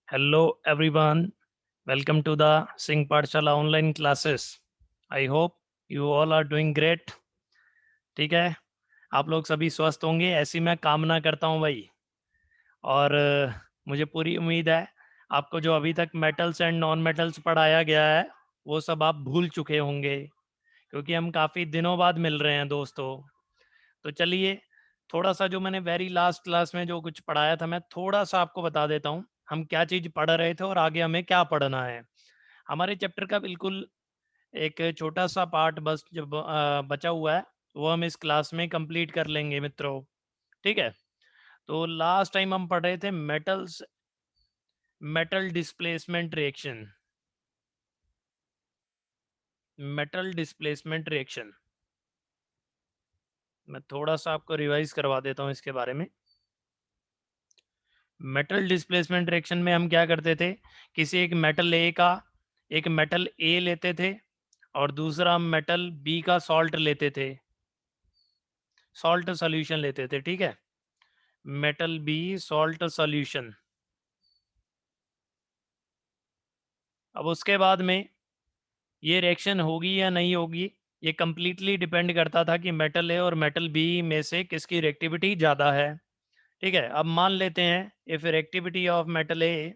Hello everyone, welcome to the Singh Pathshala online classes. I hope you all are doing great. ठीक है, आप लोग सभी स्वस्थ होंगे ऐसी मैं कामना करता हूँ भाई। और मुझे पूरी उम्मीद है आपको जो अभी तक मेटल्स एंड नॉन मेटल्स पढ़ाया गया है वो सब आप भूल चुके होंगे, क्योंकि हम काफ़ी दिनों बाद मिल रहे हैं दोस्तों। तो चलिए थोड़ा सा जो मैंने वेरी लास्ट क्लास में जो कुछ पढ़ाया था मैं थोड़ा सा आपको बता देता हूँ, हम क्या चीज़ पढ़ रहे थे और आगे हमें क्या पढ़ना है। हमारे चैप्टर का बिल्कुल एक छोटा सा पार्ट बस जब बचा हुआ है वो हम इस क्लास में कंप्लीट कर लेंगे मित्रों। ठीक है, तो लास्ट टाइम हम पढ़ रहे थे metal displacement reaction. Metal displacement reaction मैं थोड़ा सा आपको रिवाइज करवा देता हूँ इसके बारे में। मेटल डिस्प्लेसमेंट रिएक्शन में हम क्या करते थे, किसी एक मेटल ए लेते थे और दूसरा मेटल बी का सॉल्ट लेते थे, सॉल्ट सॉल्यूशन लेते थे। ठीक है, मेटल बी सॉल्ट सॉल्यूशन। अब उसके बाद में ये रिएक्शन होगी या नहीं होगी, ये कंप्लीटली डिपेंड करता था कि मेटल ए और मेटल बी में से किसकी रिएक्टिविटी ज़्यादा है। ठीक है, अब मान लेते हैं if reactivity of metal A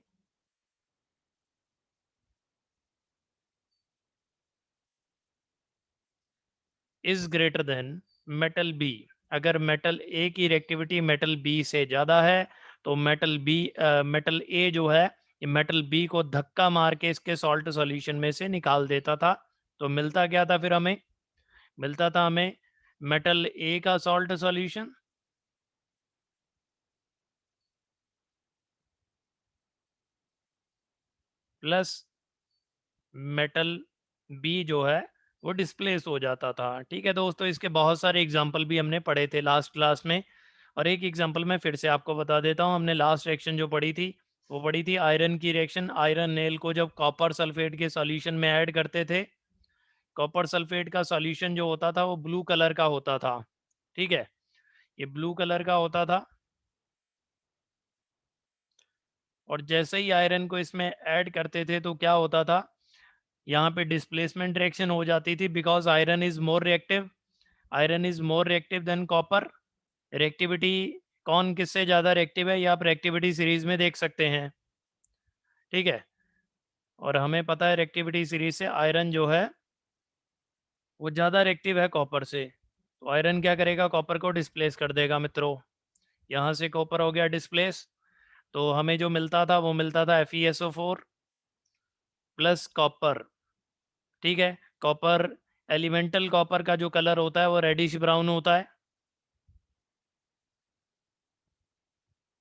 is greater than metal B, अगर मेटल ए की रिएक्टिविटी मेटल बी से ज़्यादा है तो मेटल ए जो है ये मेटल बी को धक्का मार के इसके सॉल्ट सॉल्यूशन में से निकाल देता था। तो मिलता क्या था फिर हमें, मिलता था हमें मेटल ए का salt solution plus metal B जो है वो डिस्प्लेस हो जाता था। ठीक है दोस्तों, इसके बहुत सारे एग्जाम्पल भी हमने पढ़े थे लास्ट क्लास में, और एक एग्जाम्पल मैं फिर से आपको बता देता हूँ। हमने लास्ट रिएक्शन जो पढ़ी थी वो पढ़ी थी आयरन की रिएक्शन। आयरन नेल को जब कॉपर सल्फेट के सॉल्यूशन में ऐड करते थे, कॉपर सल्फेट का सॉल्यूशन जो होता था वो ब्लू कलर का होता था। ठीक है, ये ब्लू कलर का होता था, और जैसे ही आयरन को इसमें ऐड करते थे तो क्या होता था, यहाँ पे डिस्प्लेसमेंट रिएक्शन हो जाती थी, because iron is more reactive, iron is more reactive than copper. Reactivity कौन किससे ज़्यादा रिएक्टिव है ये आप रिएक्टिविटी सीरीज में देख सकते हैं। ठीक है, और हमें पता है रिएक्टिविटी सीरीज से आयरन जो है वो ज़्यादा रिएक्टिव है कॉपर से। तो आयरन क्या करेगा, कॉपर को डिस्प्लेस कर देगा मित्रों। यहाँ से कॉपर हो गया डिस्प्लेस, तो हमें जो मिलता था वो मिलता था FeSO4 प्लस कॉपर। ठीक है, कॉपर एलिमेंटल कॉपर का जो कलर होता है वो रेडिश ब्राउन होता है,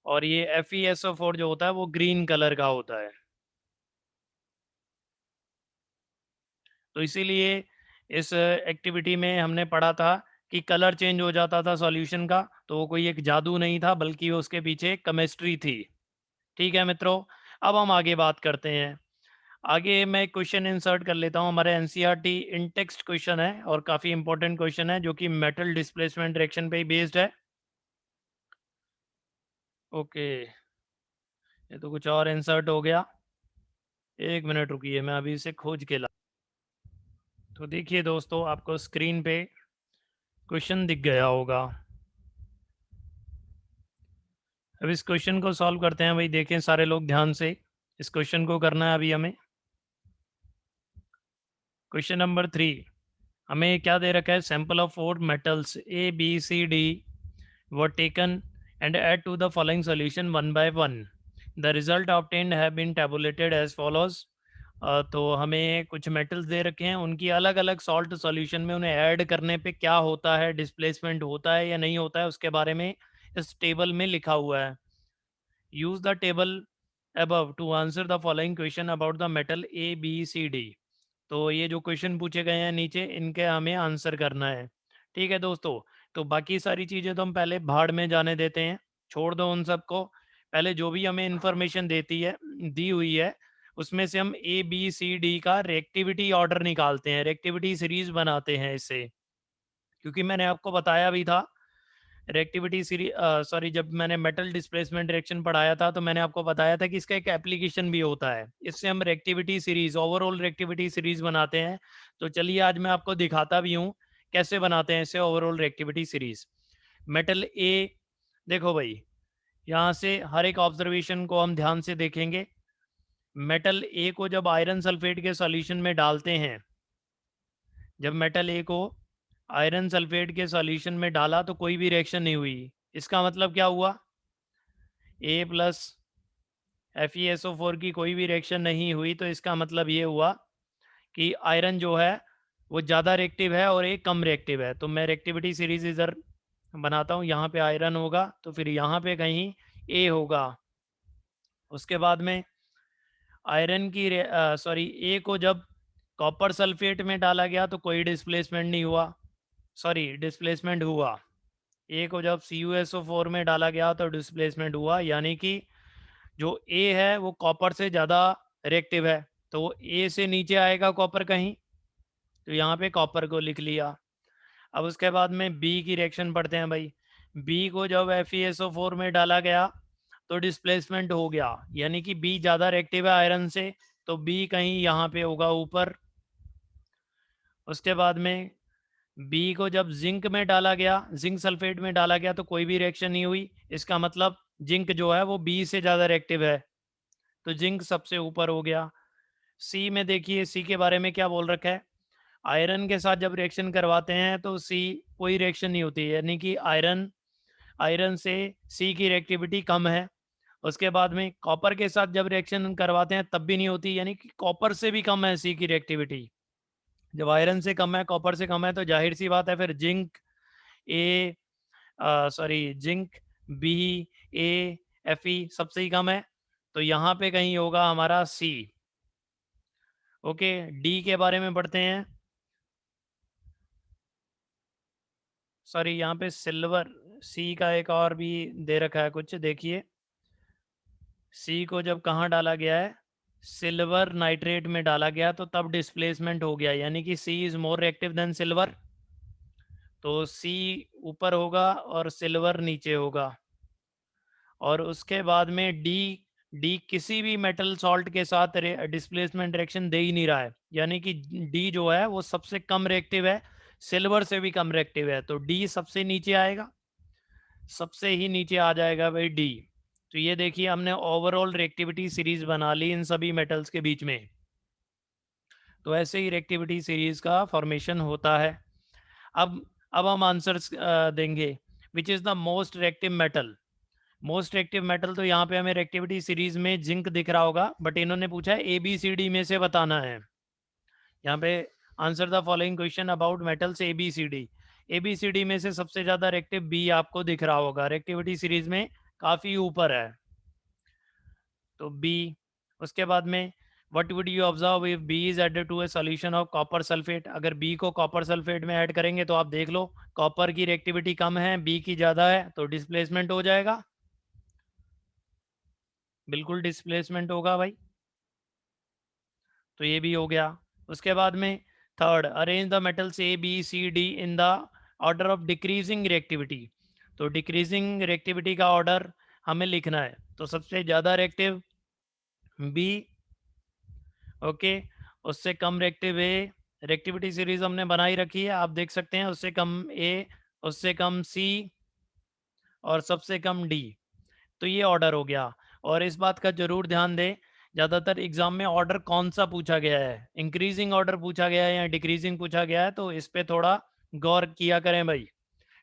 और ये FeSO4 जो होता है वो ग्रीन कलर का होता है। तो इसीलिए इस एक्टिविटी में हमने पढ़ा था कि कलर चेंज हो जाता था सॉल्यूशन का, तो वो कोई एक जादू नहीं था बल्कि उसके पीछे केमिस्ट्री थी। ठीक है मित्रों, अब हम आगे बात करते हैं। आगे मैं क्वेश्चन इंसर्ट कर लेता हूँ, हमारे NCERT इन टेक्स्ट क्वेश्चन है और काफ़ी इंपॉर्टेंट क्वेश्चन है जो कि मेटल डिस्प्लेसमेंट रिएक्शन पे ही बेस्ड है। ओके, ये तो कुछ और इंसर्ट हो गया, एक मिनट रुकिए मैं अभी इसे खोज के ला। तो देखिए दोस्तों, आपको स्क्रीन पे क्वेश्चन दिख गया होगा। अब इस क्वेश्चन को सॉल्व करते हैं भाई, देखें सारे लोग ध्यान से, इस क्वेश्चन को करना है अभी हमें। क्वेश्चन नंबर 3, हमें क्या दे रखा है, sample of 4 metals A B C D were taken and add to the following solution one by one. The result obtained have been tabulated as follows. तो हमें कुछ मेटल्स दे रखे हैं, उनकी अलग अलग सॉल्ट सॉल्यूशन में उन्हें ऐड करने पे क्या होता है, डिस्प्लेसमेंट होता है या नहीं होता है, उसके बारे में इस टेबल में लिखा हुआ है। Use the table above to answer the following question about the metal A B C D। तो ये जो क्वेश्चन पूछे गए हैं नीचे, इनके हमें आंसर करना है। ठीक है दोस्तों, तो बाकी सारी चीज़ें तो हम पहले भाड़ में जाने देते हैं, छोड़ दो उन सबको। पहले जो भी हमें इंफॉर्मेशन दी हुई है उसमें से हम ABCD का रिएक्टिविटी ऑर्डर निकालते हैं, रिएक्टिविटी सीरीज बनाते हैं इससे। क्योंकि मैंने आपको बताया भी था रिएक्टिविटी सीरीज, सॉरी, जब मैंने मेटल डिस्प्लेसमेंट रिएक्शन पढ़ाया था तो मैंने आपको बताया था कि इसका एक एप्लीकेशन भी होता है। इससे हम reactivity series, overall reactivity series बनाते हैं। तो चलिए आज मैं आपको दिखाता भी हूँ कैसे बनाते हैं इससे ओवरऑल रिएक्टिविटी सीरीज। मेटल ए, देखो भाई, यहाँ से हर एक ऑब्जर्वेशन को हम ध्यान से देखेंगे। मेटल ए को जब आयरन सल्फेट के सॉल्यूशन में डालते हैं, जब मेटल ए को आयरन सल्फेट के सॉल्यूशन में डाला तो कोई भी रिएक्शन नहीं हुई। इसका मतलब क्या हुआ? ए प्लस FeSO4 की कोई भी रिएक्शन नहीं हुई, तो इसका मतलब ये हुआ कि आयरन जो है वो ज़्यादा रिएक्टिव है और ए कम रिएक्टिव है। तो मैं रिएक्टिविटी सीरीज इधर बनाता हूँ, यहाँ पे आयरन होगा तो फिर यहाँ पे कहीं ए होगा। उसके बाद में आयरन की सॉरी, ए को जब कॉपर सल्फेट में डाला गया तो कोई डिस्प्लेसमेंट नहीं हुआ, सॉरी डिस्प्लेसमेंट हुआ। ए को जब CuSO4 में डाला गया तो डिस्प्लेसमेंट हुआ, यानी कि जो ए है वो कॉपर से ज़्यादा रिएक्टिव है, तो ए से नीचे आएगा कॉपर कहीं, तो यहाँ पे कॉपर को लिख लिया। अब उसके बाद में बी की रिएक्शन पढ़ते हैं भाई। बी को जब FeSO4 में डाला गया तो डिस्प्लेसमेंट हो गया, यानी कि बी ज़्यादा रिएक्टिव है आयरन से, तो बी कहीं यहाँ पे होगा ऊपर। उसके बाद में बी को जब जिंक में डाला गया, जिंक सल्फेट में डाला गया तो कोई भी रिएक्शन नहीं हुई। इसका मतलब जिंक जो है वो बी से ज़्यादा रिएक्टिव है, तो जिंक सबसे ऊपर हो गया। सी में देखिए, सी के बारे में क्या बोल रखा है। आयरन के साथ जब रिएक्शन करवाते हैं तो सी कोई रिएक्शन नहीं होती, यानी कि आयरन आयरन से सी की रिएक्टिविटी कम है। उसके बाद में कॉपर के साथ जब रिएक्शन करवाते हैं तब भी नहीं होती, यानी कि कॉपर से भी कम है सी की रिएक्टिविटी। जब आयरन से कम है, कॉपर से कम है, तो जाहिर सी बात है फिर जिंक ए, सॉरी जिंक बी, ए, Fe सबसे ही कम है, तो यहाँ पे कहीं होगा हमारा सी। ओके, डी के बारे में पढ़ते हैं। सॉरी, यहाँ पे सिल्वर, सी का एक और भी दे रखा है कुछ, देखिए। सी को जब कहाँ डाला गया है, सिल्वर नाइट्रेट में डाला गया, तो तब डिस्प्लेसमेंट हो गया, यानी कि C is more reactive than silver, तो सी ऊपर होगा और सिल्वर नीचे होगा। और उसके बाद में डी, डी किसी भी मेटल सॉल्ट के साथ डिस्प्लेसमेंट रिएक्शन दे ही नहीं रहा है, यानी कि डी जो है वो सबसे कम रिएक्टिव है, सिल्वर से भी कम रिएक्टिव है, तो डी सबसे नीचे आएगा, सबसे ही नीचे आ जाएगा भाई डी। तो ये देखिए हमने ओवरऑल रिएक्टिविटी सीरीज बना ली इन सभी मेटल्स के बीच में। तो ऐसे ही रिएक्टिविटी सीरीज का फॉर्मेशन होता है। अब हम आंसर्स देंगे। Which is the most reactive metal? Most reactive metal, तो यहाँ पे हमें रिएक्टिविटी सीरीज में जिंक दिख रहा होगा, बट इन्होंने पूछा है ABCD में से बताना है। यहाँ पे answer the following question about metals ABCD। ABCD में से सबसे ज़्यादा रिएक्टिव बी आपको दिख रहा होगा, रिएक्टिविटी सीरीज में काफ़ी ऊपर है, तो बी। उसके बाद में what would you observe if B is added to a solution of copper sulphate? अगर बी को कॉपर सल्फेट में ऐड करेंगे तो आप देख लो, कॉपर की रिएक्टिविटी कम है, बी की ज़्यादा है, तो डिस्प्लेसमेंट हो जाएगा, बिल्कुल डिस्प्लेसमेंट होगा भाई। तो ये भी हो गया। उसके बाद में third, arrange the metals ABCD in the order of decreasing reactivity. तो डिक्रीजिंग रिएक्टिविटी का ऑर्डर हमें लिखना है, तो सबसे ज़्यादा रिएक्टिव बी, ओके, उससे कम रिएक्टिव ए, रिएक्टिविटी सीरीज हमने बनाई रखी है, आप देख सकते हैं, उससे कम ए, उससे कम सी और सबसे कम डी। तो ये ऑर्डर हो गया। और इस बात का जरूर ध्यान दें, ज़्यादातर एग्जाम में ऑर्डर कौन सा पूछा गया है, इंक्रीजिंग ऑर्डर पूछा गया है या डिक्रीजिंग पूछा गया है, तो इस पे थोड़ा गौर किया करें भाई।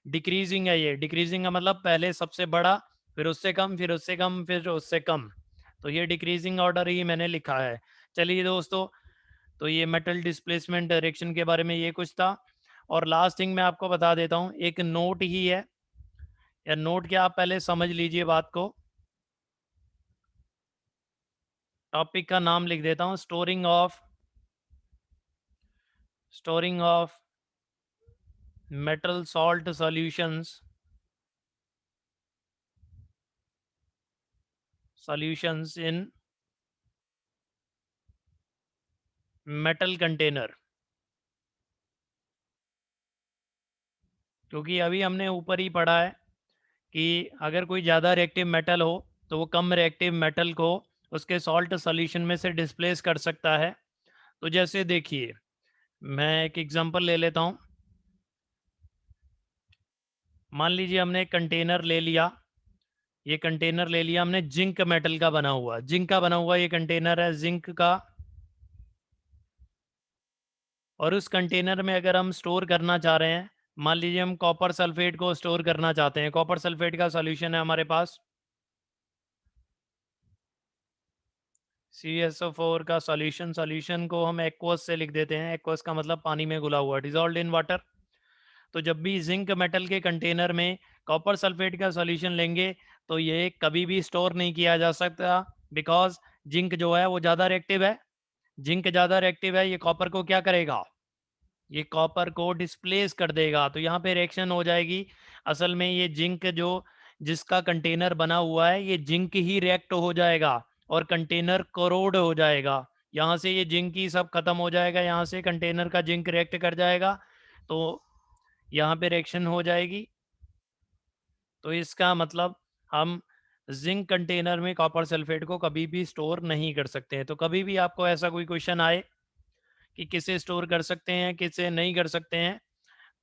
डिक्रीजिंग है, ये डिक्रीजिंग का मतलब पहले सबसे बड़ा, फिर उससे कम, फिर उससे कम, फिर उससे कम, तो ये डिक्रीजिंग ऑर्डर ही मैंने लिखा है। चलिए दोस्तों, तो ये मेटल डिस्प्लेसमेंट डायरेक्शन के बारे में ये कुछ था। और लास्ट थिंग मैं आपको बता देता हूँ, एक नोट ही है, या नोट क्या, आप पहले समझ लीजिए बात को। टॉपिक का नाम लिख देता हूँ, storing of metal salt solutions in metal container. क्योंकि अभी हमने ऊपर ही पढ़ा है कि अगर कोई ज़्यादा रिएक्टिव मेटल हो तो वो कम रिएक्टिव मेटल को उसके सॉल्ट सॉल्यूशन में से डिस्प्लेस कर सकता है। तो जैसे देखिए, मैं एक एग्जांपल ले लेता हूँ। मान लीजिए हमने एक कंटेनर ले लिया, ये कंटेनर ले लिया हमने जिंक मेटल का बना हुआ, जिंक का बना हुआ ये कंटेनर है जिंक का। और उस कंटेनर में अगर हम स्टोर करना चाह रहे हैं, मान लीजिए हम कॉपर सल्फेट को स्टोर करना चाहते हैं, कॉपर सल्फेट का सॉल्यूशन है हमारे पास, CSO4 का सॉल्यूशन को हम एक्वस से लिख देते हैं, एक्वस का मतलब पानी में घुला हुआ, डिजॉल्व्ड इन वाटर। तो जब भी जिंक मेटल के कंटेनर में कॉपर सल्फेट का सॉल्यूशन लेंगे तो ये कभी भी स्टोर नहीं किया जा सकता, बिकॉज जिंक जो है वो ज़्यादा रिएक्टिव है। जिंक ज़्यादा रिएक्टिव है, ये कॉपर को क्या करेगा, ये कॉपर को डिस्प्लेस कर देगा। तो यहाँ पे रिएक्शन हो जाएगी। असल में ये जिंक जो जिसका कंटेनर बना हुआ है ये जिंक ही रिएक्ट हो जाएगा और कंटेनर करोड हो जाएगा। यहाँ से ये जिंक ही सब खत्म हो जाएगा, यहाँ से कंटेनर का जिंक रिएक्ट कर जाएगा तो यहाँ पे रिएक्शन हो जाएगी। तो इसका मतलब हम जिंक कंटेनर में कॉपर सल्फेट को कभी भी स्टोर नहीं कर सकते हैं। तो कभी भी आपको ऐसा कोई क्वेश्चन आए कि किसे स्टोर कर सकते हैं किसे नहीं कर सकते हैं,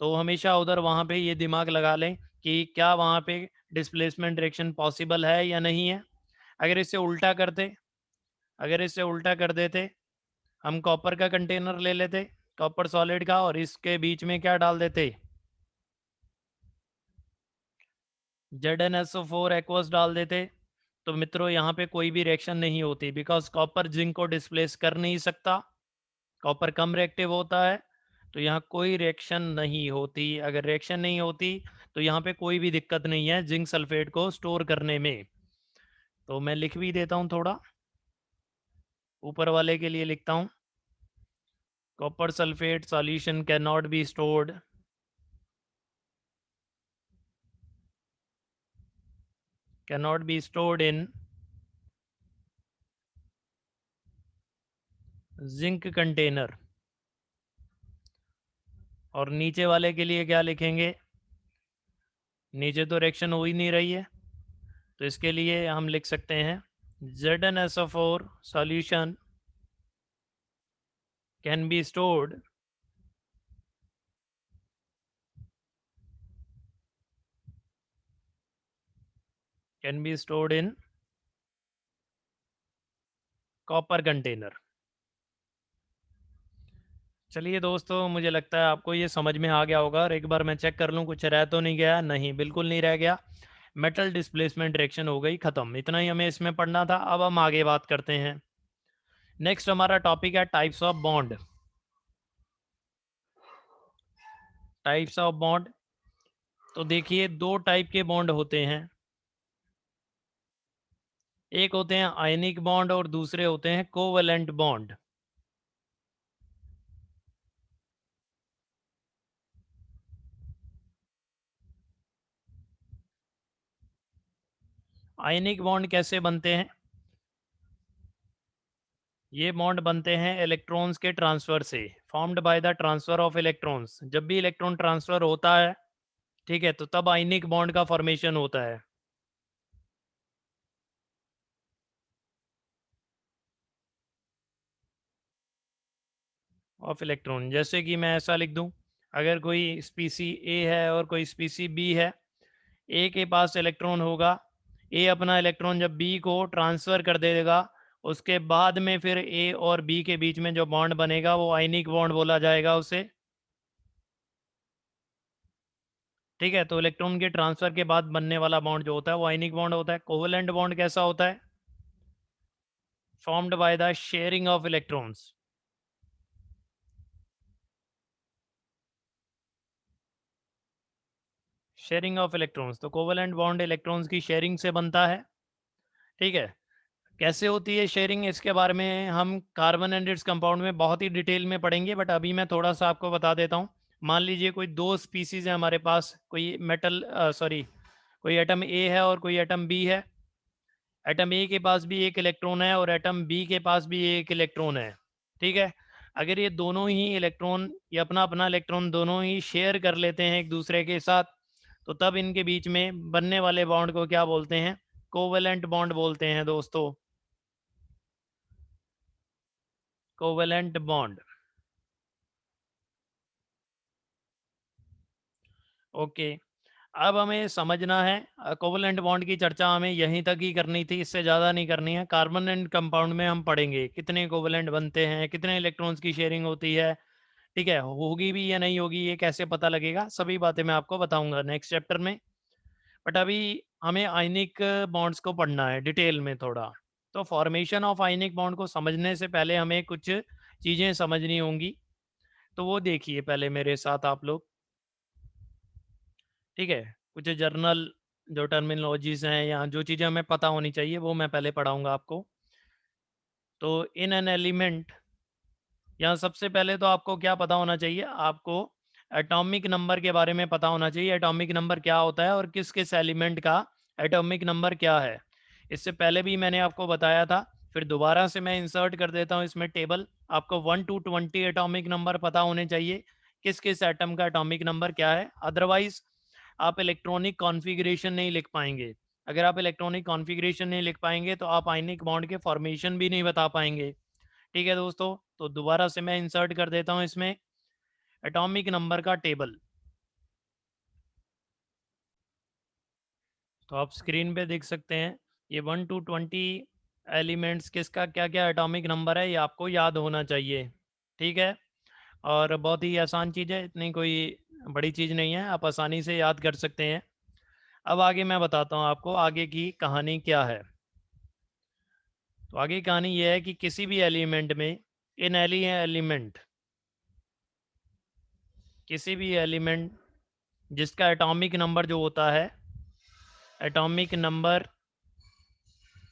तो हमेशा उधर वहाँ पे ये दिमाग लगा लें कि क्या वहाँ पे डिस्प्लेसमेंट डायरेक्शन पॉसिबल है या नहीं है। अगर इससे उल्टा करते, अगर इससे उल्टा कर देते, हम कॉपर का कंटेनर ले लेते, कॉपर सॉलिड का, और इसके बीच में क्या डाल देते, ZnSO4 एक्वस डाल देते, तो मित्रों यहाँ पे कोई भी रिएक्शन नहीं होती, बिकॉज कॉपर जिंक को डिस्प्लेस कर नहीं सकता, कॉपर कम रिएक्टिव होता है, तो यहाँ कोई रिएक्शन नहीं होती। अगर रिएक्शन नहीं होती तो यहाँ पे कोई भी दिक्कत नहीं है जिंक सल्फेट को स्टोर करने में। तो मैं लिख भी देता हूँ, थोड़ा ऊपर वाले के लिए लिखता हूँ, copper sulphate solution can not be stored, can not be stored in zinc container. और नीचे वाले के लिए क्या लिखेंगे, नीचे तो रिएक्शन हो ही नहीं रही है, तो इसके लिए हम लिख सकते हैं ZnSO4 solution can be stored in copper container. चलिए दोस्तों, मुझे लगता है आपको ये समझ में आ गया होगा। और एक बार मैं चेक कर लूँ कुछ रह तो नहीं गया, नहीं बिल्कुल नहीं रह गया। मेटल डिस्प्लेसमेंट डायरेक्शन हो गई ख़त्म, इतना ही हमें इसमें पढ़ना था। अब हम आगे बात करते हैं। नेक्स्ट हमारा टॉपिक है types of bond. Types of bond, तो देखिए दो टाइप के बॉन्ड होते हैं, एक होते हैं आयनिक बॉन्ड और दूसरे होते हैं कोवेलेंट बॉन्ड। आयनिक बॉन्ड कैसे बनते हैं, ये बॉन्ड बनते हैं इलेक्ट्रॉन्स के ट्रांसफर से, formed by the transfer of electrons. जब भी इलेक्ट्रॉन ट्रांसफर होता है, ठीक है, तो तब आयनिक बॉन्ड का फॉर्मेशन होता है। ऑफ इलेक्ट्रॉन, जैसे कि मैं ऐसा लिख दूं, अगर कोई स्पीसी ए है और कोई स्पीसी बी है, ए के पास इलेक्ट्रॉन होगा, ए अपना इलेक्ट्रॉन जब बी को ट्रांसफ़र कर देगा, उसके बाद में फिर ए और बी के बीच में जो बॉन्ड बनेगा वो आयनिक बॉन्ड बोला जाएगा उसे। ठीक है, तो इलेक्ट्रॉन के ट्रांसफ़र के बाद बनने वाला बॉन्ड जो होता है वो आयनिक बॉन्ड होता है। कोवेलेंट बॉन्ड कैसा होता है, formed by the sharing of electrons. Sharing of electrons, तो कोवेलेंट बॉन्ड इलेक्ट्रॉन्स की शेयरिंग से बनता है। ठीक है, कैसे होती है शेयरिंग, इसके बारे में हम कार्बन एंड इट्स कंपाउंड में बहुत ही डिटेल में पढ़ेंगे, बट अभी मैं थोड़ा सा आपको बता देता हूँ। मान लीजिए कोई दो स्पीसीज है हमारे पास, कोई मेटल सॉरी कोई एटम ए है और कोई एटम बी है। एटम ए के पास भी एक इलेक्ट्रॉन है और एटम बी के पास भी एक इलेक्ट्रॉन है। ठीक है, अगर ये दोनों ही इलेक्ट्रॉन, ये अपना अपना इलेक्ट्रॉन दोनों ही शेयर कर लेते हैं एक दूसरे के साथ, तो तब इनके बीच में बनने वाले बॉन्ड को क्या बोलते हैं? कोवेलेंट बॉन्ड बोलते हैं दोस्तों, कोवेलेंट बॉन्ड। ओके, अब हमें समझना है, कोवेलेंट बॉन्ड की चर्चा हमें यहीं तक ही करनी थी, इससे ज़्यादा नहीं करनी है। कार्बन एंड कंपाउंड में हम पढ़ेंगे कितने कोवेलेंट बनते हैं, कितने इलेक्ट्रॉन्स की शेयरिंग होती है, ठीक है, होगी भी या नहीं होगी ये कैसे पता लगेगा, सभी बातें मैं आपको बताऊंगा नेक्स्ट चैप्टर में। बट अभी हमें आयनिक बॉन्ड्स को पढ़ना है डिटेल में थोड़ा। तो फॉर्मेशन ऑफ आयनिक बॉन्ड को समझने से पहले हमें कुछ चीज़ें समझनी होंगी, तो वो देखिए पहले मेरे साथ आप लोग, ठीक है। कुछ जर्नल जो टर्मिनोलॉजीज हैं या जो चीज़ें हमें पता होनी चाहिए वो मैं पहले पढ़ाऊंगा आपको। तो इन एन एलिमेंट, यहाँ सबसे पहले तो आपको क्या पता होना चाहिए, आपको एटॉमिक नंबर के बारे में पता होना चाहिए। एटॉमिक नंबर क्या होता है और किस किस एलिमेंट का एटॉमिक नंबर क्या है, इससे पहले भी मैंने आपको बताया था, फिर दोबारा से मैं इंसर्ट कर देता हूँ इसमें टेबल। आपको 1 to 20 एटॉमिक नंबर पता होने चाहिए, किस किस एटम का एटॉमिक नंबर क्या है, अदरवाइज आप इलेक्ट्रॉनिक कॉन्फ़िगरेशन नहीं लिख पाएंगे। अगर आप इलेक्ट्रॉनिक कॉन्फ़िगरेशन नहीं लिख पाएंगे तो आप आयनिक बॉन्ड के फॉर्मेशन भी नहीं बता पाएंगे। ठीक है दोस्तों, तो दोबारा से मैं इंसर्ट कर देता हूँ इसमें एटॉमिक नंबर का टेबल। तो आप स्क्रीन पे देख सकते हैं, ये 1 to 20 एलिमेंट्स किसका क्या क्या एटॉमिक नंबर है ये आपको याद होना चाहिए, ठीक है। और बहुत ही आसान चीज़ है, इतनी कोई बड़ी चीज़ नहीं है, आप आसानी से याद कर सकते हैं। अब आगे मैं बताता हूँ आपको आगे की कहानी क्या है। तो आगे की कहानी ये है कि किसी भी एलिमेंट में, इन एलिमेंट, किसी भी एलिमेंट जिसका एटॉमिक नंबर जो होता है, एटॉमिक नंबर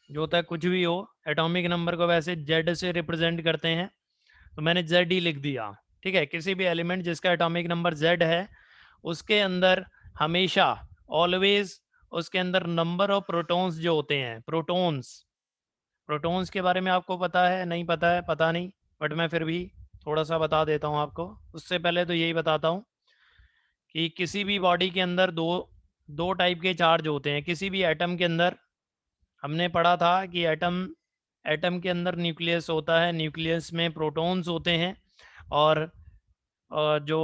जो होता है कुछ भी हो, एटॉमिक नंबर को वैसे जेड से रिप्रेजेंट करते हैं, तो मैंने जेड ही लिख दिया, ठीक है। किसी भी एलिमेंट जिसका एटॉमिक नंबर जेड है, उसके अंदर हमेशा, ऑलवेज, उसके अंदर नंबर ऑफ प्रोटॉन्स जो होते हैं, प्रोटॉन्स, प्रोटॉन्स के बारे में आपको पता है नहीं पता है पता नहीं, बट मैं फिर भी थोड़ा सा बता देता हूँ आपको। उससे पहले तो यही बताता हूँ कि किसी भी बॉडी के अंदर दो दो टाइप के चार्ज होते हैं। किसी भी एटम के अंदर हमने पढ़ा था कि एटम एटम के अंदर न्यूक्लियस होता है, न्यूक्लियस में प्रोटॉन्स होते हैं, और जो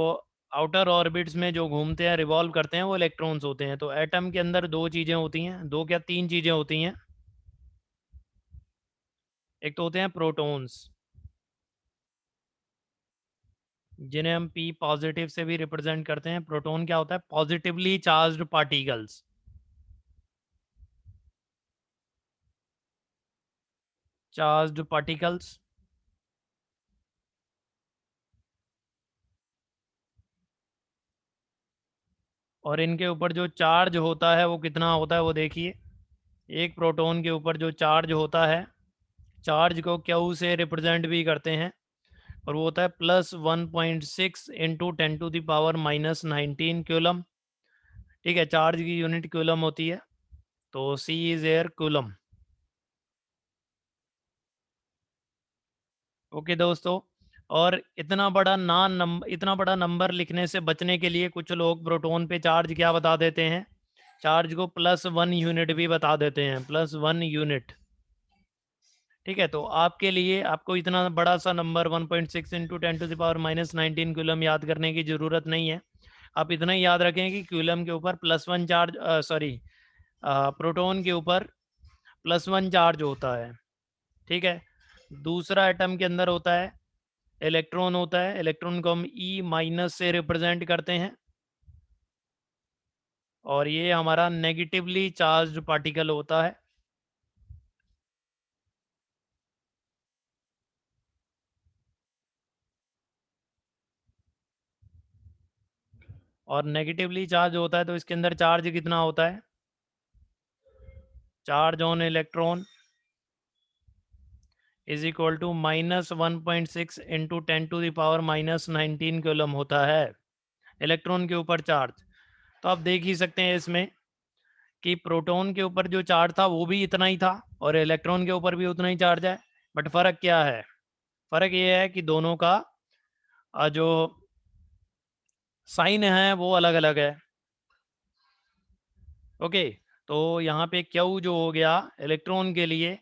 आउटर ऑर्बिट्स में जो घूमते हैं, रिवॉल्व करते हैं, वो इलेक्ट्रॉन्स होते हैं। तो एटम के अंदर दो चीज़ें होती हैं, दो क्या तीन चीज़ें होती हैं। एक तो होते हैं प्रोटॉन्स, जिन्हें हम पी पॉजिटिव से भी रिप्रेजेंट करते हैं। प्रोटॉन क्या होता है? Positively charged particles. Charged particles, और इनके ऊपर जो चार्ज होता है वो कितना होता है वो देखिए। एक प्रोटॉन के ऊपर जो चार्ज होता है, चार्ज को क्यू से रिप्रेजेंट भी करते हैं, और वो होता है +1.6 इंटू 10⁻⁻19 कूलम। ठीक है, चार्ज की यूनिट कूलम होती है, तो सी इज एयर कूलम। ओके दोस्तों, और इतना बड़ा नंबर लिखने से बचने के लिए कुछ लोग प्रोटॉन पे चार्ज क्या बता देते हैं, चार्ज को +1 यूनिट भी बता देते हैं, +1 यूनिट। ठीक है, तो आपके लिए आपको इतना बड़ा सा नंबर 1.6 इंटू 10⁻⁻19 कूलम याद करने की ज़रूरत नहीं है। आप इतना ही याद रखें कि कूलम के ऊपर +1 चार्ज, सॉरी, प्रोटॉन के ऊपर +1 चार्ज होता है। ठीक है, दूसरा एटम के अंदर होता है इलेक्ट्रॉन होता है, इलेक्ट्रॉन को हम E- से रिप्रेजेंट करते हैं, और ये हमारा नेगेटिवली चार्ज्ड पार्टिकल होता है। और नेगेटिवली चार्ज होता है तो इसके अंदर चार्ज कितना होता है, charge on electron is equal to -1.6 into 10⁻⁻19 coulomb होता है, इलेक्ट्रॉन के ऊपर चार्ज। तो आप देख ही सकते हैं इसमें कि प्रोटॉन के ऊपर जो चार्ज था वो भी इतना ही था, और इलेक्ट्रॉन के ऊपर भी उतना ही चार्ज है। बट फ़र्क क्या है? फ़र्क ये है कि दोनों का जो साइन है वो अलग अलग है। ओके, तो यहाँ पे क्यू जो हो गया इलेक्ट्रॉन के लिए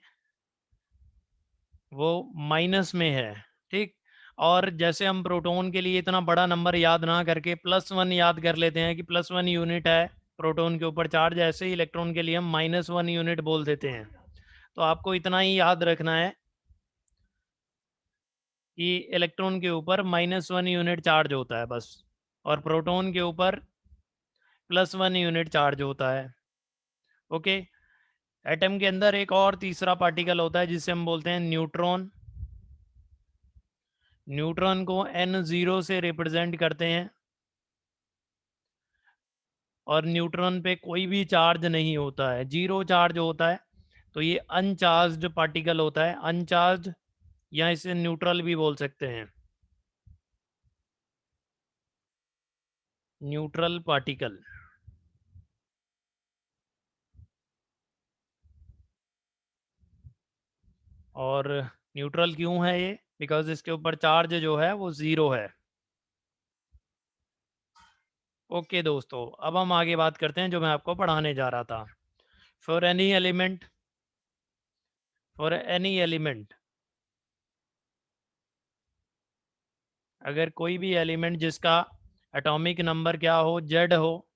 वो माइनस में है, ठीक। और जैसे हम प्रोटॉन के लिए इतना बड़ा नंबर याद ना करके +1 याद कर लेते हैं कि +1 यूनिट है प्रोटॉन के ऊपर चार्ज, ऐसे ही इलेक्ट्रॉन के लिए हम -1 यूनिट बोल देते हैं। तो आपको इतना ही याद रखना है कि इलेक्ट्रॉन के ऊपर -1 यूनिट चार्ज होता है बस, और प्रोटॉन के ऊपर +1 यूनिट चार्ज होता है। ओके, एटम के अंदर एक और तीसरा पार्टिकल होता है जिसे हम बोलते हैं न्यूट्रॉन। न्यूट्रॉन को n0 से रिप्रेजेंट करते हैं, और न्यूट्रॉन पे कोई भी चार्ज नहीं होता है, जीरो चार्ज होता है। तो ये अनचार्ज्ड पार्टिकल होता है, अनचार्ज्ड, या इसे न्यूट्रल भी बोल सकते हैं, न्यूट्रल पार्टिकल। और न्यूट्रल क्यों है ये? बिकॉज इसके ऊपर चार्ज जो है वो ज़ीरो है। ओके दोस्तों, अब हम आगे बात करते हैं जो मैं आपको पढ़ाने जा रहा था। For any element, for any element, अगर कोई भी एलिमेंट जिसका एटॉमिक नंबर क्या हो, जेड हो,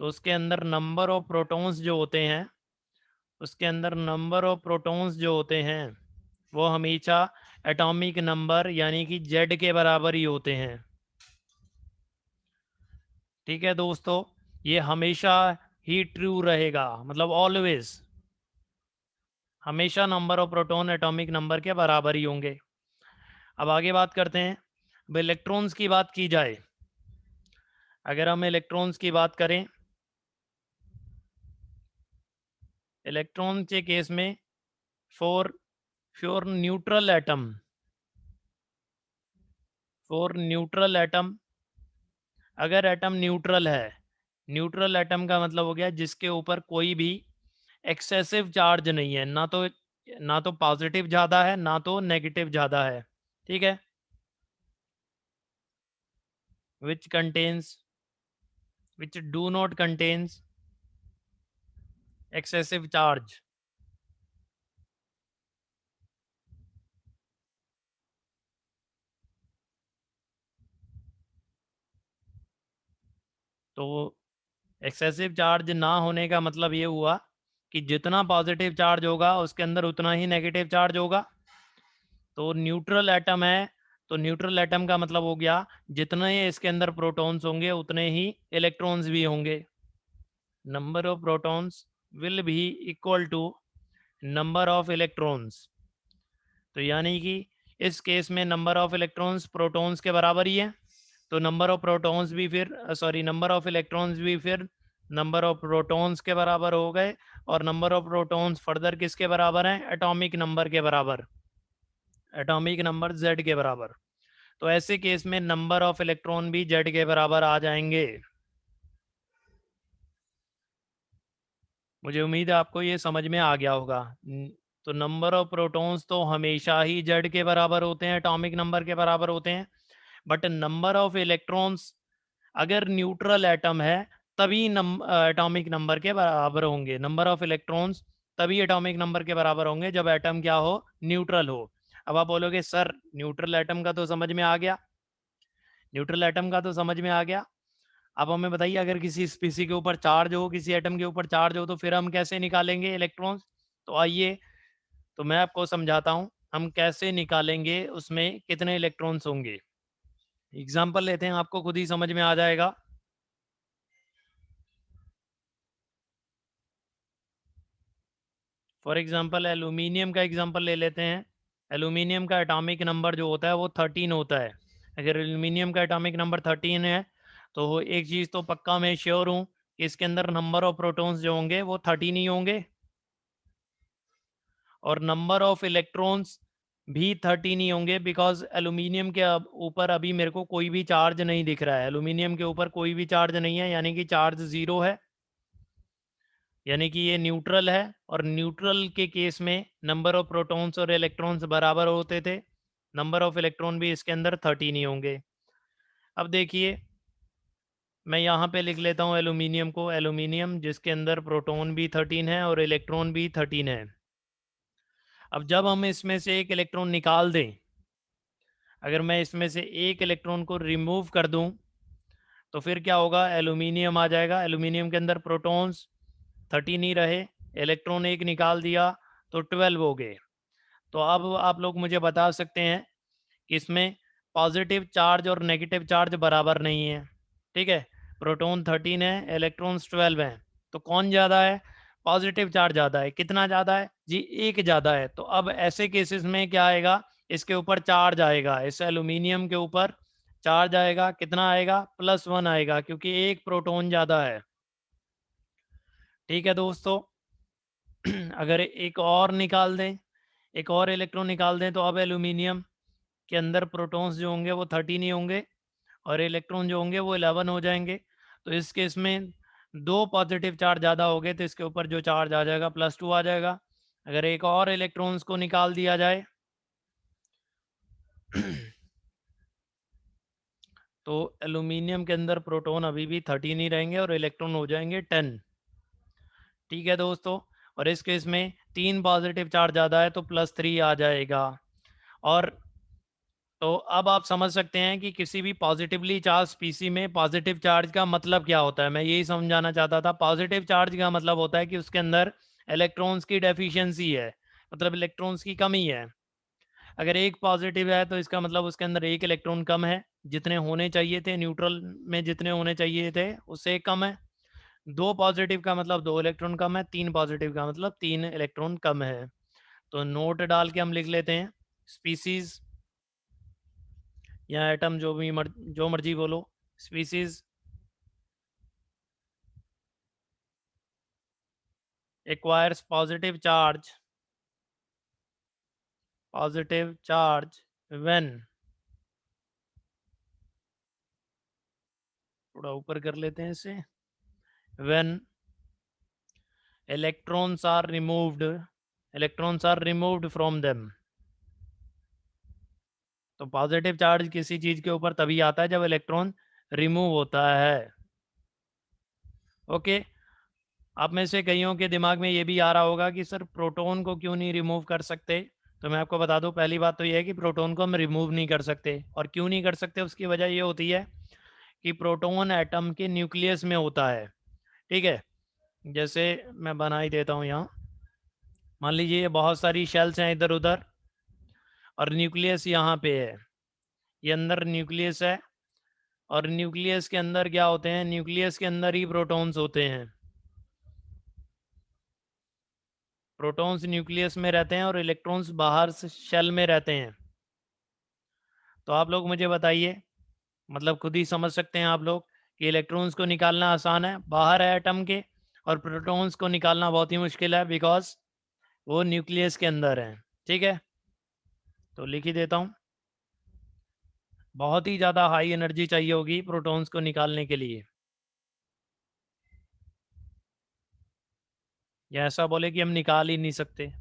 तो उसके अंदर नंबर ऑफ प्रोटॉन्स जो होते हैं, उसके अंदर नंबर ऑफ प्रोटॉन्स जो होते हैं वो हमेशा एटॉमिक नंबर यानी कि जेड के बराबर ही होते हैं। ठीक है दोस्तों, ये हमेशा ही ट्रू रहेगा, मतलब ऑलवेज, हमेशा number of proton atomic number के बराबर ही होंगे। अब आगे बात करते हैं। अब इलेक्ट्रॉन्स की बात की जाए, अगर हम इलेक्ट्रॉन्स की बात करें, इलेक्ट्रॉन के केस में for for neutral atom, for neutral atom, अगर एटम न्यूट्रल है, न्यूट्रल एटम का मतलब हो गया जिसके ऊपर कोई भी एक्सेसिव चार्ज नहीं है, ना तो पॉजिटिव ज़्यादा है ना तो नेगेटिव ज़्यादा है, ठीक है। Which contains, which do not contains excessive charge. तो एक्सेसिव चार्ज ना होने का मतलब ये हुआ कि जितना पॉजिटिव चार्ज होगा उसके अंदर उतना ही नेगेटिव चार्ज होगा। तो न्यूट्रल एटम है, तो न्यूट्रल एटम का मतलब हो गया जितने इसके अंदर प्रोटॉन्स होंगे उतने ही इलेक्ट्रॉन्स भी होंगे। Number of protons will be equal to number of electrons. तो यानी कि इस केस में नंबर ऑफ इलेक्ट्रॉन्स प्रोटॉन्स के बराबर ही है, तो नंबर ऑफ प्रोटॉन्स भी फिर नंबर ऑफ इलेक्ट्रॉन्स भी फिर नंबर ऑफ प्रोटॉन्स के बराबर हो गए, और नंबर ऑफ प्रोटॉन्स फर्दर किसके बराबर हैं? एटॉमिक नंबर के बराबर, एटॉमिक नंबर जेड के बराबर। तो ऐसे केस में नंबर ऑफ इलेक्ट्रॉन भी जेड के बराबर आ जाएंगे। मुझे उम्मीद है आपको ये समझ में आ गया होगा। तो नंबर ऑफ प्रोटॉन्स तो हमेशा ही जेड के बराबर होते हैं, एटॉमिक नंबर के बराबर होते हैं, बट नंबर ऑफ इलेक्ट्रॉन्स अगर न्यूट्रल एटम है तभी एटॉमिक नंबर के बराबर होंगे। नंबर ऑफ इलेक्ट्रॉन्स तभी एटॉमिक नंबर के बराबर होंगे जब एटम क्या हो? न्यूट्रल हो। अब आप बोलोगे सर न्यूट्रल एटम का तो समझ में आ गया, न्यूट्रल एटम का तो समझ में आ गया, अब हमें बताइए अगर किसी स्पीसी के ऊपर चार्ज हो, किसी एटम के ऊपर चार्ज हो, तो फिर हम कैसे निकालेंगे इलेक्ट्रॉन्स? तो आइए, तो मैं आपको समझाता हूँ हम कैसे निकालेंगे उसमें कितने इलेक्ट्रॉन्स होंगे। एग्जाम्पल लेते हैं, आपको खुद ही समझ में आ जाएगा। फॉर एग्जाम्पल एल्यूमिनियम का एग्जाम्पल ले लेते हैं। एल्यूमिनियम का एटॉमिक नंबर जो होता है वो 13 होता है। अगर एल्यूमिनियम का एटॉमिक नंबर 13 है तो एक चीज़ तो पक्का मैं श्योर हूँ कि इसके अंदर नंबर ऑफ प्रोटॉन्स जो होंगे वो 13 ही होंगे, और नंबर ऑफ इलेक्ट्रॉन्स भी 13 ही होंगे, बिकॉज एल्यूमिनियम के ऊपर अभी मेरे को कोई भी चार्ज नहीं दिख रहा है, एल्यूमिनियम के ऊपर कोई भी चार्ज नहीं है, यानी कि चार्ज ज़ीरो है, यानी कि ये न्यूट्रल है। और न्यूट्रल के केस में नंबर ऑफ प्रोटॉन्स और इलेक्ट्रॉन्स बराबर होते थे, नंबर ऑफ इलेक्ट्रॉन भी इसके अंदर 13 ही होंगे। अब देखिए मैं यहाँ पे लिख लेता हूँ एल्यूमिनियम को, एल्यूमिनियम जिसके अंदर प्रोटॉन भी 13 है और इलेक्ट्रॉन भी 13 है। अब जब हम इसमें से एक इलेक्ट्रॉन निकाल दें, अगर मैं इसमें से एक इलेक्ट्रॉन को रिमूव कर दूं तो फिर क्या होगा, एल्यूमिनियम आ जाएगा। एल्यूमिनियम के अंदर प्रोटॉन्स 13 ही रहे, इलेक्ट्रॉन एक निकाल दिया तो 12 हो गए। तो अब आप लोग मुझे बता सकते हैं कि इसमें पॉजिटिव चार्ज और नेगेटिव चार्ज बराबर नहीं है। ठीक है, प्रोटॉन 13 है, इलेक्ट्रॉन्स 12 हैं, तो कौन ज़्यादा है? पॉजिटिव चार्ज ज़्यादा है। कितना ज़्यादा है जी? एक ज़्यादा है। तो अब ऐसे केसेस में क्या आएगा, इसके ऊपर चार्ज आएगा, इस एल्यूमिनियम के ऊपर चार्ज आएगा। कितना आएगा? +1 आएगा, क्योंकि एक प्रोटॉन ज़्यादा है। ठीक है दोस्तों, अगर एक और निकाल दें, एक और इलेक्ट्रॉन निकाल दें, तो अब एल्यूमिनियम के अंदर प्रोटॉन्स जो होंगे वो 13 ही होंगे और इलेक्ट्रॉन जो होंगे वो 11 हो जाएंगे। तो इस केस में दो पॉजिटिव चार्ज ज़्यादा हो गए, तो इसके ऊपर जो चार्ज आ जाएगा +2 आ जाएगा। अगर एक और इलेक्ट्रॉन्स को निकाल दिया जाए तो एल्यूमिनियम के अंदर प्रोटॉन अभी भी 13 ही रहेंगे और इलेक्ट्रॉन हो जाएंगे 10। ठीक है दोस्तों, और इस केस में 3 पॉजिटिव चार्ज ज़्यादा है तो +3 आ जाएगा। और तो अब आप समझ सकते हैं कि किसी भी पॉजिटिवली चार्ज स्पीसी में पॉजिटिव चार्ज का मतलब क्या होता है। मैं यही समझाना चाहता था। पॉजिटिव चार्ज का मतलब होता है कि उसके अंदर इलेक्ट्रॉन्स की डेफिशिएंसी है, मतलब इलेक्ट्रॉन्स की कमी है। अगर एक पॉजिटिव है तो इसका मतलब उसके अंदर एक इलेक्ट्रॉन कम है, जितने होने चाहिए थे न्यूट्रल में, जितने होने चाहिए थे उससे एक कम है। दो पॉजिटिव का मतलब दो इलेक्ट्रॉन कम है, तीन पॉजिटिव का मतलब तीन इलेक्ट्रॉन कम है। तो नोट डाल के हम लिख लेते हैं, स्पीसीज या एटम, जो मर्जी बोलो, species acquires positive charge when, थोड़ा ऊपर कर लेते हैं इसे, when electrons are removed from them। तो पॉजिटिव चार्ज किसी चीज के ऊपर तभी आता है जब इलेक्ट्रॉन रिमूव होता है। ओके, आप में से कईयों के दिमाग में ये भी आ रहा होगा कि सर प्रोटॉन को क्यों नहीं रिमूव कर सकते। तो मैं आपको बता दूं, पहली बात तो ये है कि प्रोटॉन को हम रिमूव नहीं कर सकते। और क्यों नहीं कर सकते, उसकी वजह ये होती है कि प्रोटॉन एटम के न्यूक्लियस में होता है। ठीक है, जैसे मैं बना ही देता हूँ यहाँ। मान लीजिए ये बहुत सारी शेल्स हैं इधर उधर और न्यूक्लियस यहाँ पे है, ये अंदर न्यूक्लियस है। और न्यूक्लियस के अंदर क्या होते हैं, न्यूक्लियस के अंदर ही प्रोटॉन्स होते हैं। प्रोटॉन्स न्यूक्लियस में रहते हैं और इलेक्ट्रॉन्स बाहर से शेल में रहते हैं। तो आप लोग मुझे बताइए, मतलब खुद ही समझ सकते हैं आप लोग कि इलेक्ट्रॉन्स को निकालना आसान है, बाहर है एटम के, और प्रोटॉन्स को निकालना बहुत ही मुश्किल है, बिकॉज वो न्यूक्लियस के अंदर है। ठीक है, तो लिख ही देता हूँ। बहुत ही ज़्यादा हाई एनर्जी चाहिए होगी प्रोटॉन्स को निकालने के लिए, या ऐसा बोले कि हम निकाल ही नहीं सकते।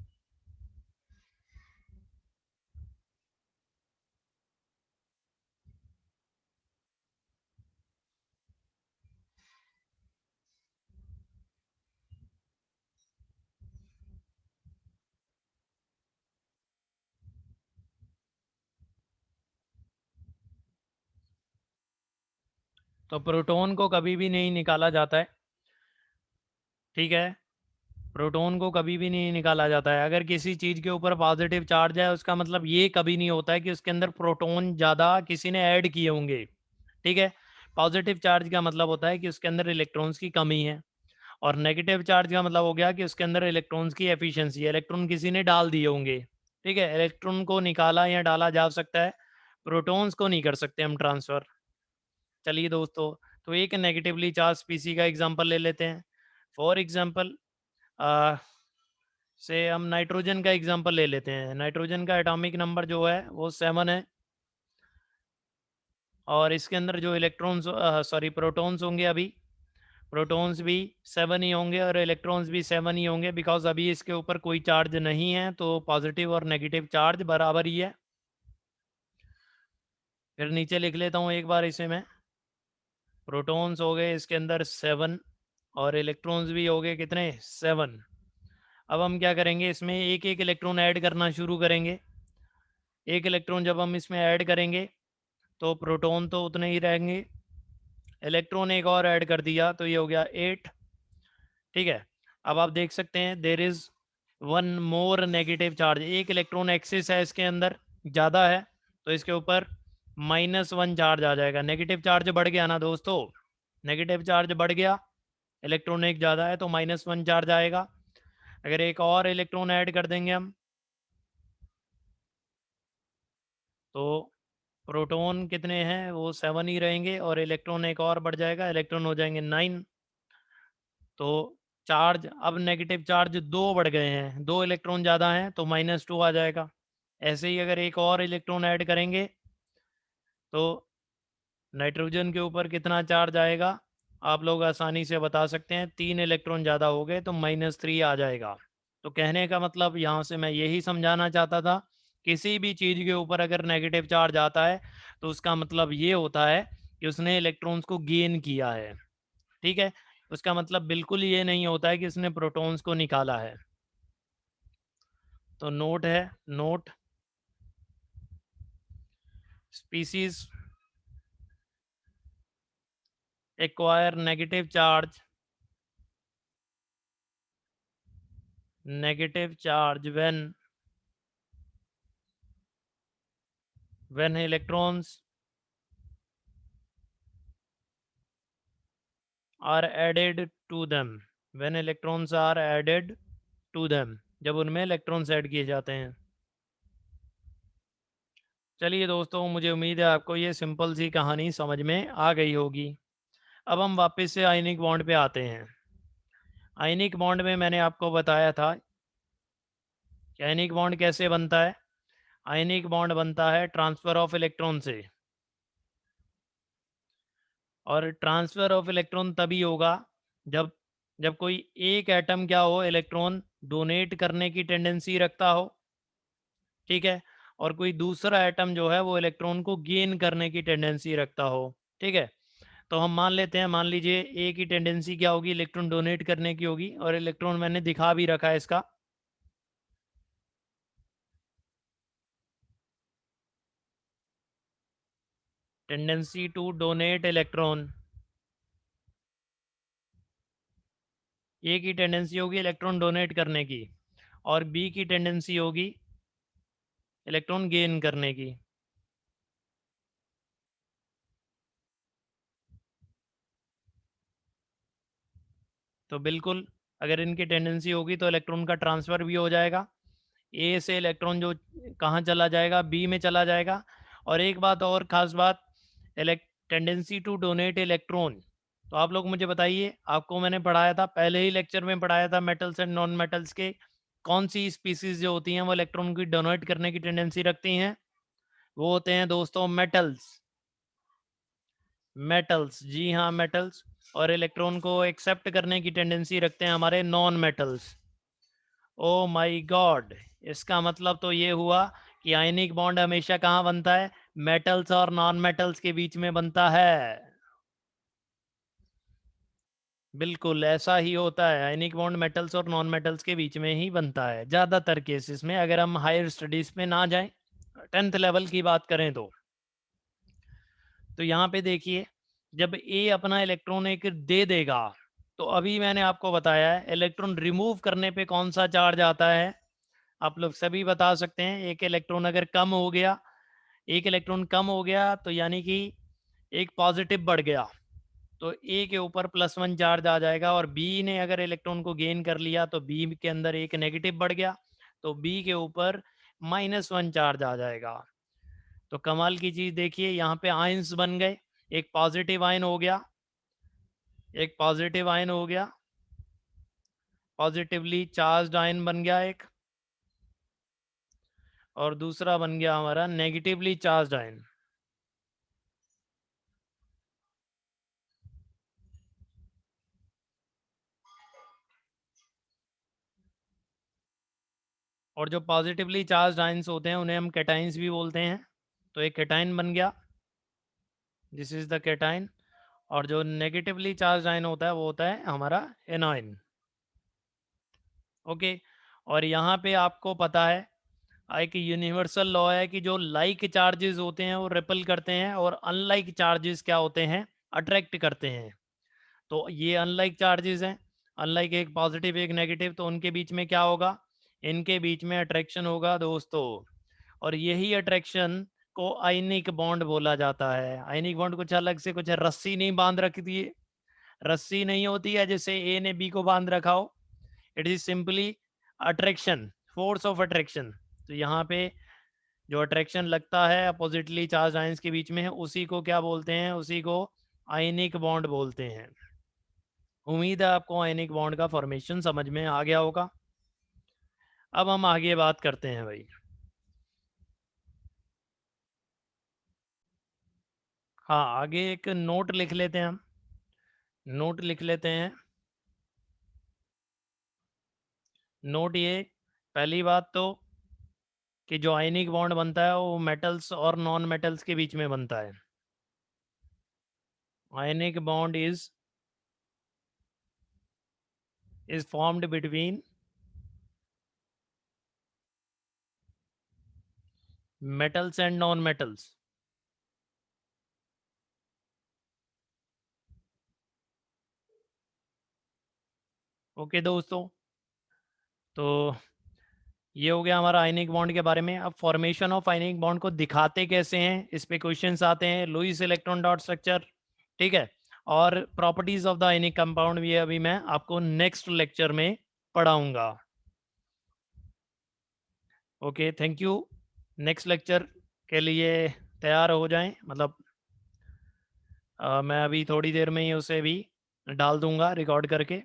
तो प्रोटॉन को कभी भी नहीं निकाला जाता है। ठीक है, प्रोटॉन को कभी भी नहीं निकाला जाता है। अगर किसी चीज़ के ऊपर पॉजिटिव चार्ज है, उसका मतलब ये कभी नहीं होता है कि उसके अंदर प्रोटॉन ज़्यादा किसी ने ऐड किए होंगे। ठीक है, पॉजिटिव चार्ज का मतलब होता है कि उसके अंदर इलेक्ट्रॉन्स की कमी है, और नेगेटिव चार्ज का मतलब हो गया कि उसके अंदर इलेक्ट्रॉन्स की एफिशिएंसी है, इलेक्ट्रॉन किसी ने डाल दिए होंगे। ठीक है, इलेक्ट्रॉन को निकाला या डाला जा सकता है, प्रोटॉन्स को नहीं कर सकते हम ट्रांसफ़र। चलिए दोस्तों, तो एक नेगेटिवली चार्ज स्पीसी का एग्जांपल ले लेते हैं। फॉर एग्जांपल से हम नाइट्रोजन का एग्जांपल ले लेते हैं। नाइट्रोजन का एटॉमिक नंबर जो है वो 7 है, और इसके अंदर जो इलेक्ट्रॉन्स प्रोटॉन्स होंगे, अभी प्रोटॉन्स भी 7 ही होंगे और इलेक्ट्रॉन्स भी 7 ही होंगे, बिकॉज अभी इसके ऊपर कोई चार्ज नहीं है, तो पॉजिटिव और नेगेटिव चार्ज बराबर ही है। फिर नीचे लिख लेता हूँ एक बार इसे मैं, प्रोटॉन्स हो गए इसके अंदर 7 और इलेक्ट्रॉन्स भी हो गए कितने 7। अब हम क्या करेंगे, इसमें एक एक इलेक्ट्रॉन ऐड करना शुरू करेंगे। एक इलेक्ट्रॉन जब हम इसमें ऐड करेंगे तो प्रोटॉन तो उतने ही रहेंगे, इलेक्ट्रॉन एक और ऐड कर दिया तो ये हो गया 8। ठीक है, अब आप देख सकते हैं there is one more negative charge, एक इलेक्ट्रॉन एक्सिस है इसके अंदर ज़्यादा है, तो इसके ऊपर -1 चार्ज आ जाएगा। नेगेटिव चार्ज बढ़ गया ना दोस्तों, नेगेटिव चार्ज बढ़ गया, इलेक्ट्रॉन एक ज़्यादा है तो -1 चार्ज आएगा। अगर एक और इलेक्ट्रॉन ऐड कर देंगे हम तो प्रोटॉन कितने हैं, वो 7 ही रहेंगे और इलेक्ट्रॉन एक और बढ़ जाएगा, इलेक्ट्रॉन हो जाएंगे 9। तो चार्ज अब नेगेटिव चार्ज 2 बढ़ गए हैं, 2 इलेक्ट्रॉन ज़्यादा हैं तो -2 आ जाएगा। ऐसे ही अगर एक और इलेक्ट्रॉन ऐड करेंगे तो नाइट्रोजन के ऊपर कितना चार्ज आएगा, आप लोग आसानी से बता सकते हैं। 3 इलेक्ट्रॉन ज़्यादा हो गए तो -3 आ जाएगा। तो कहने का मतलब यहाँ से मैं यही समझाना चाहता था, किसी भी चीज़ के ऊपर अगर नेगेटिव चार्ज आता है तो उसका मतलब ये होता है कि उसने इलेक्ट्रॉन्स को गेन किया है। ठीक है, उसका मतलब बिल्कुल ये नहीं होता है कि उसने प्रोटॉन्स को निकाला है। तो नोट है, note species acquire negative charge when electrons are added to them, when electrons are added to them, जब उनमें इलेक्ट्रॉन्स ऐड किए जाते हैं। चलिए दोस्तों, मुझे उम्मीद है आपको ये सिंपल सी कहानी समझ में आ गई होगी। अब हम वापस से आयनिक बॉन्ड पे आते हैं। आयनिक बॉन्ड में मैंने आपको बताया था कि आयनिक बॉन्ड कैसे बनता है। आयनिक बॉन्ड बनता है ट्रांसफ़र ऑफ इलेक्ट्रॉन से, और ट्रांसफ़र ऑफ इलेक्ट्रॉन तभी होगा जब जब कोई एक एटम क्या हो, इलेक्ट्रॉन डोनेट करने की टेंडेंसी रखता हो। ठीक है, और कोई दूसरा एटम जो है वो इलेक्ट्रॉन को गेन करने की टेंडेंसी रखता हो। ठीक है, तो हम मान लेते हैं, मान लीजिए ए की टेंडेंसी क्या होगी, इलेक्ट्रॉन डोनेट करने की होगी, और इलेक्ट्रॉन मैंने दिखा भी रखा है इसका। टेंडेंसी टू डोनेट इलेक्ट्रॉन, ए की टेंडेंसी होगी इलेक्ट्रॉन डोनेट करने की, और बी की टेंडेंसी होगी इलेक्ट्रॉन गेन करने की। तो बिल्कुल, अगर इनकी टेंडेंसी होगी तो इलेक्ट्रॉन का ट्रांसफ़र भी हो जाएगा, ए से इलेक्ट्रॉन जो कहाँ चला जाएगा, बी में चला जाएगा। और एक बात और ख़ास बात, टेंडेंसी टू डोनेट इलेक्ट्रॉन, तो आप लोग मुझे बताइए, आपको मैंने पढ़ाया था, पहले ही लेक्चर में पढ़ाया था मेटल्स एंड नॉन मेटल्स के, कौन सी स्पीसीज जो होती हैं वो इलेक्ट्रॉन की डोनेट करने की टेंडेंसी रखती हैं, वो होते हैं दोस्तों मेटल्स। मेटल्स, जी हाँ मेटल्स। और इलेक्ट्रॉन को एक्सेप्ट करने की टेंडेंसी रखते हैं हमारे non metals. Oh my God, इसका मतलब तो ये हुआ कि आयनिक बॉन्ड हमेशा कहाँ बनता है, मेटल्स और नॉन मेटल्स के बीच में बनता है। बिल्कुल ऐसा ही होता है, आयनिक बॉन्ड मेटल्स और नॉन मेटल्स के बीच में ही बनता है ज़्यादातर केसेस में, अगर हम हायर स्टडीज़ में ना जाएं, 10th लेवल की बात करें तो यहाँ पे देखिए, जब ए अपना इलेक्ट्रॉन एक दे देगा, तो अभी मैंने आपको बताया है इलेक्ट्रॉन रिमूव करने पे कौन सा चार्ज आता है, आप लोग सभी बता सकते हैं। एक इलेक्ट्रॉन अगर कम हो गया, एक इलेक्ट्रॉन कम हो गया तो यानी कि एक पॉजिटिव बढ़ गया, तो ए के ऊपर +1 चार्ज आ जाएगा, और बी ने अगर इलेक्ट्रॉन को गेन कर लिया तो बी के अंदर एक नेगेटिव बढ़ गया, तो बी के ऊपर -1 चार्ज आ जाएगा। तो कमाल की चीज़ देखिए, यहाँ पे आयंस बन गए, एक पॉजिटिव आयन हो गया, एक पॉजिटिव आयन हो गया, पॉजिटिवली चार्ज्ड आयन बन गया एक, और दूसरा बन गया हमारा नेगेटिवली चार्ज्ड आयन। और जो पॉजिटिवली चार्ज्ड आयंस होते हैं उन्हें हम कैटाइंस भी बोलते हैं। तो एक कैटाइन बन गया, दिस इज द कैटाइन, और जो नेगेटिवली चार्ज आयन होता है वो होता है हमारा एनायन। ओके, और यहाँ पे आपको पता है एक यूनिवर्सल लॉ है कि जो लाइक चार्जेस होते हैं वो रिपल करते हैं और अनलाइक चार्जेस क्या होते हैं, अट्रैक्ट करते हैं। तो ये अनलाइक चार्जेस हैं, अनलाइक एक पॉजिटिव एक नेगेटिव, तो उनके बीच में क्या होगा, इनके बीच में अट्रैक्शन होगा दोस्तों। और यही अट्रैक्शन को आयनिक बॉन्ड बोला जाता है। आयनिक बॉन्ड कुछ अलग से कुछ रस्सी नहीं बांध रखती है, रस्सी नहीं होती है जैसे ए ने बी को बांध रखा हो। It is simply attraction, force of attraction. तो यहाँ पे जो अट्रैक्शन लगता है अपोजिटली चार्ज आयंस के बीच में है, उसी को क्या बोलते हैं, उसी को आयनिक बॉन्ड बोलते हैं। उम्मीद है आपको आयनिक बॉन्ड का फॉर्मेशन समझ में आ गया होगा। अब हम आगे बात करते हैं भाई। हाँ, आगे एक नोट लिख लेते हैं हम, नोट लिख लेते हैं। नोट ये, पहली बात तो कि जो आयनिक बॉन्ड बनता है वो मेटल्स और नॉन मेटल्स के बीच में बनता है। Ionic bond is formed between metals and non metals. Okay दोस्तों, तो ये हो गया हमारा आयनिक बॉन्ड के बारे में। अब फॉर्मेशन ऑफ आयनिक बॉन्ड को दिखाते कैसे हैं, इस पे क्वेश्चंस आते हैं। लुईस इलेक्ट्रॉन डॉट स्ट्रक्चर, ठीक है, और properties of the ionic compound भी अभी मैं आपको नेक्स्ट लेक्चर में पढ़ाऊंगा। Okay, thank you. Next lecture के लिए तैयार हो जाएं, मतलब मैं अभी थोड़ी देर में ही उसे भी डाल दूंगा रिकॉर्ड करके।